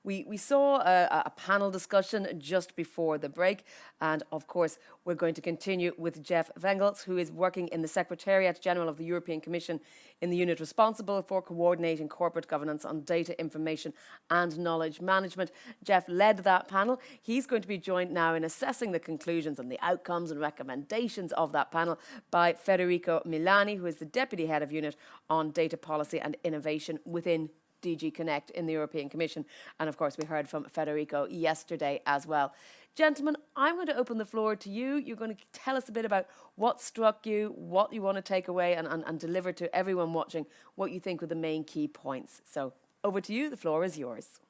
We saw a panel discussion just before the break. And of course, we're going to continue with Jeff Vlegels, who is working in the Secretariat-General of the European Commission in the unit responsible for coordinating corporate governance on data information and knowledge management. Jeff led that panel. He's going to be joined now in assessing the conclusions and the outcomes and recommendations of that panel by Federico Milani, who is the Deputy Head of Unit on Data Policy and Innovation within DG Connect in the European Commission. And of course, we heard from Federico yesterday as well. Gentlemen, I'm going to open the floor to you. You're going to tell us a bit about what struck you, what you want to take away and deliver to everyone watching what you think were the main key points. So over to you. The floor is yours.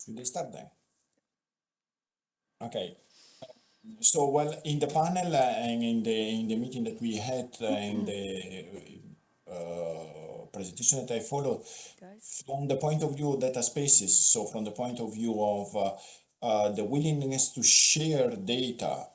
Should I start then? Okay. So, well, in the panel and in the meeting that we had in the presentation that I followed, from the point of view of data spaces, so from the point of view of the willingness to share data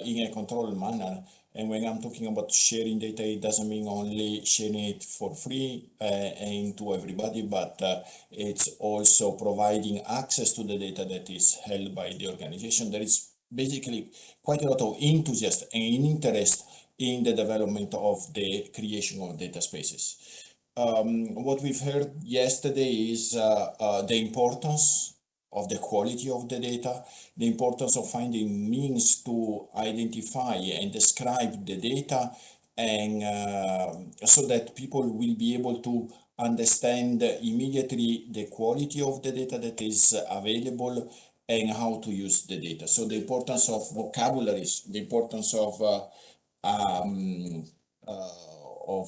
in a controlled manner. And when I'm talking about sharing data, it doesn't mean only sharing it for free and to everybody, but it's also providing access to the data that is held by the organization. There is basically quite a lot of enthusiasm and interest in the development of the creation of data spaces. What we've heard yesterday is the importance of the quality of the data, the importance of finding means to identify and describe the data, and so that people will be able to understand immediately the quality of the data that is available and how to use the data. So the importance of vocabularies, the importance of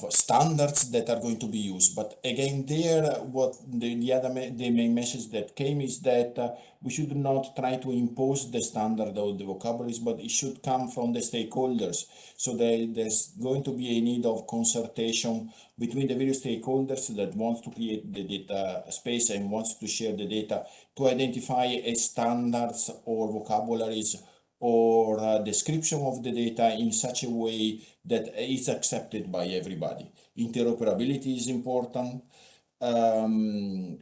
standards that are going to be used. But again, there, what the main message that came is that we should not try to impose the standard or the vocabularies, but it should come from the stakeholders. So there's going to be a need of consultation between the various stakeholders that want to create the data space and wants to share the data to identify a standards or vocabularies or description of the data in such a way that is accepted by everybody. Interoperability is important. And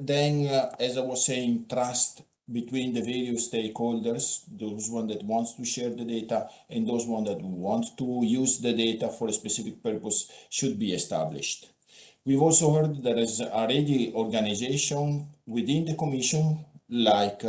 then, as I was saying, trust between the various stakeholders, those one that wants to share the data and those one that want to use the data for a specific purpose should be established. We've also heard there is already organization within the Commission like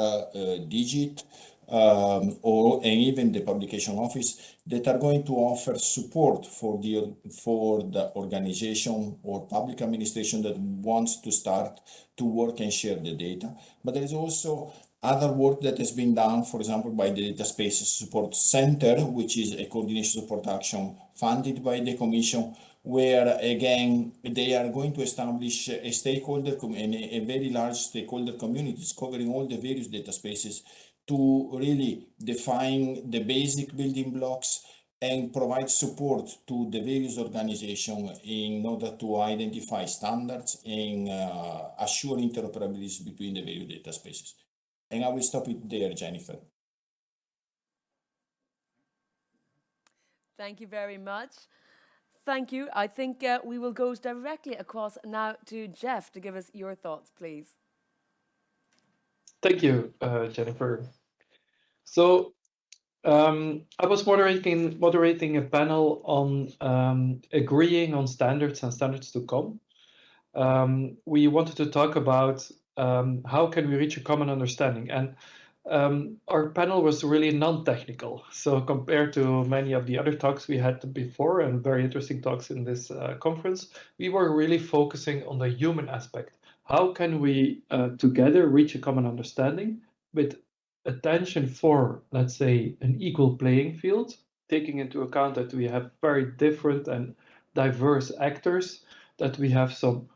Digit and even the Publication Office that are going to offer support for the organization or public administration that wants to start to work and share the data. But there is also other work that has been done, for example, by the Data Spaces Support Center, which is a coordination support action funded by the Commission, where again they are going to establish a stakeholder a very large stakeholder communities covering all the various data spaces to really define the basic building blocks and provide support to the various organizations in order to identify standards and assure interoperability between the various data spaces. And I will stop it there, Jennifer. Thank you very much. Thank you. I think we will go directly across now to Jeff to give us your thoughts, please. Thank you, Jennifer. So I was moderating a panel on agreeing on standards and standards to come. We wanted to talk about how can we reach a common understanding, and our panel was really non-technical. So compared to many of the other talks we had before and very interesting talks in this conference, we were really focusing on the human aspect. How can we together reach a common understanding with attention for, let's say, an equal playing field, taking into account that we have very different and diverse actors, that we have some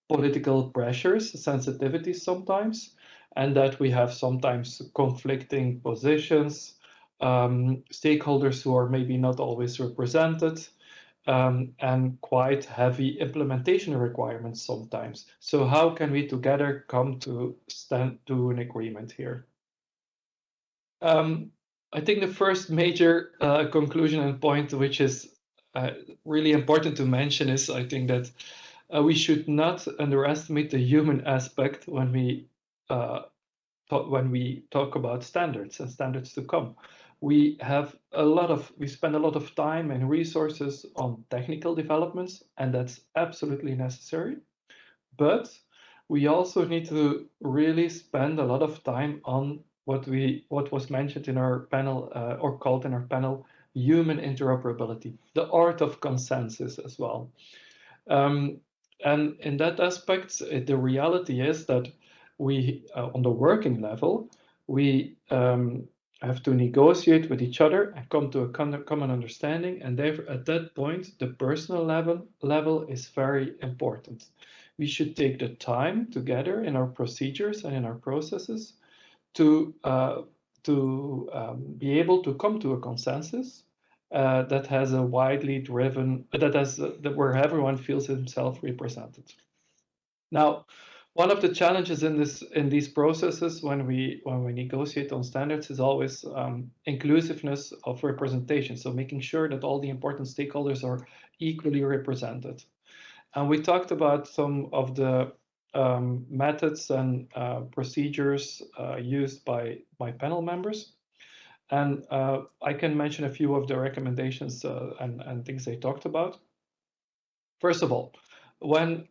political pressures, sensitivities sometimes, and that we have sometimes conflicting positions, stakeholders who are maybe not always represented, and quite heavy implementation requirements sometimes. So how can we together come to stand to an agreement here? I think the first major conclusion and point, which is really important to mention, is I think that we should not underestimate the human aspect when we talk about standards and standards to come. We spend a lot of time and resources on technical developments, and that's absolutely necessary. But we also need to really spend a lot of time on what was mentioned in our panel or called in our panel human interoperability, the art of consensus as well. And in that aspect, the reality is that we, on the working level, we have to negotiate with each other and come to a common understanding. And therefore, at that point, the personal level is very important. We should take the time together in our procedures and in our processes to be able to come to a consensus that has a widely driven where everyone feels himself represented. Now, one of the challenges in these processes when we negotiate on standards is always inclusiveness of representation. So making sure that all the important stakeholders are equally represented. And we talked about some of the methods and procedures used by panel members. And I can mention a few of the recommendations and things they talked about. First of all, when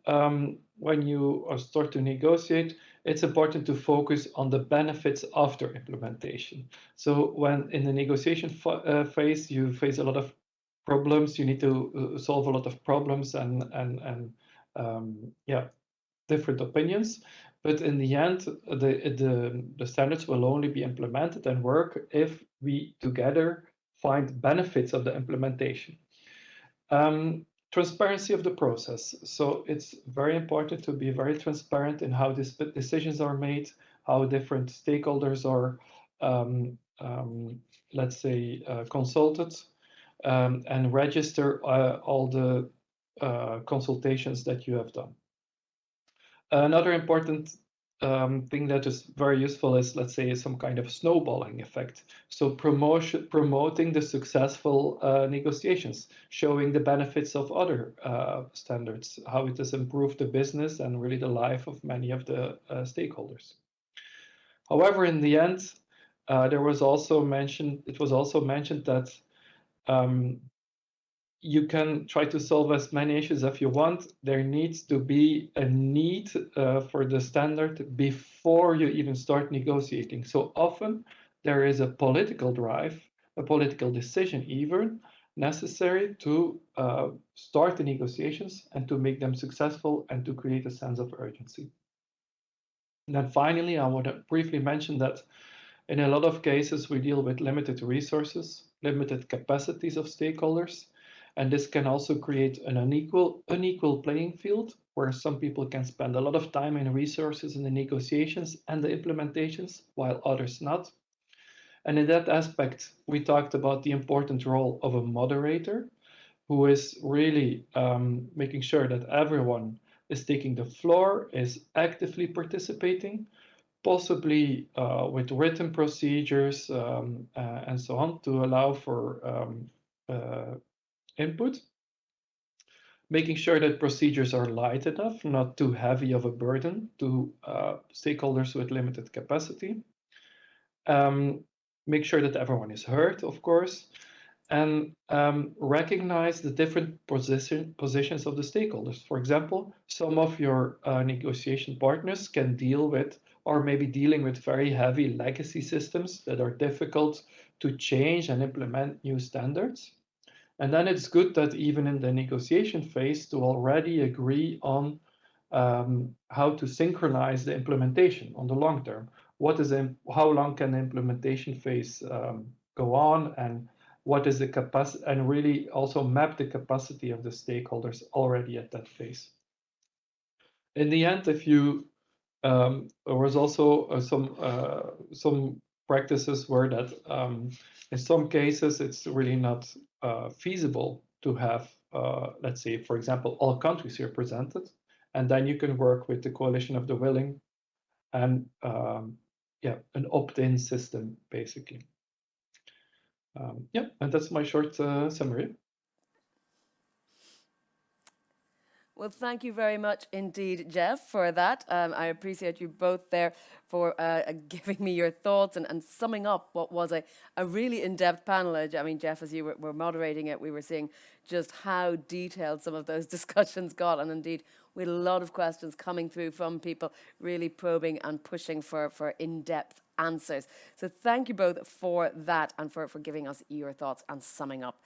you start to negotiate, it's important to focus on the benefits after implementation. So when in the negotiation phase, you face a lot of problems, you need to solve a lot of problems and different opinions. But in the end, the standards will only be implemented and work if we together find benefits of the implementation. Transparency of the process. So it's very important to be very transparent in how these decisions are made, how different stakeholders are, let's say, consulted, and register all the consultations that you have done. Another important thing that is very useful is, let's say, some kind of snowballing effect. So promoting the successful negotiations, showing the benefits of other standards, how it has improved the business and really the life of many of the stakeholders. However, in the end, it was also mentioned that you can try to solve as many issues as you want. There needs to be a need for the standard before you even start negotiating. So often there is a political drive, a political decision even necessary to start the negotiations and to make them successful and to create a sense of urgency. And then finally, I want to briefly mention that in a lot of cases, we deal with limited resources, limited capacities of stakeholders, and this can also create an unequal playing field where some people can spend a lot of time and resources in the negotiations and the implementations, while others not. And in that aspect, we talked about the important role of a moderator who is really making sure that everyone is taking the floor, is actively participating, possibly with written procedures and so on to allow for input, making sure that procedures are light enough, not too heavy of a burden to stakeholders with limited capacity. Make sure that everyone is heard, of course, and recognize the different positions of the stakeholders. For example, some of your negotiation partners can deal with or maybe dealing with very heavy legacy systems that are difficult to change and implement new standards. And then it's good that even in the negotiation phase to already agree on how to synchronize the implementation on the long term. How long can the implementation phase go on, and what is the capacity, and really also map the capacity of the stakeholders already at that phase. In the end, if you there was also some practices where that in some cases it's really not feasible to have, let's say, for example, all countries represented, and then you can work with the coalition of the willing and an opt-in system basically. And that's my short summary. Well, thank you very much indeed, Jeff, for that. I appreciate you both there for giving me your thoughts and summing up what was a really in-depth panel. I mean, Jeff, as you were moderating it, we were seeing just how detailed some of those discussions got. And indeed, we had a lot of questions coming through from people really probing and pushing for in-depth answers. So thank you both for that and for giving us your thoughts and summing up.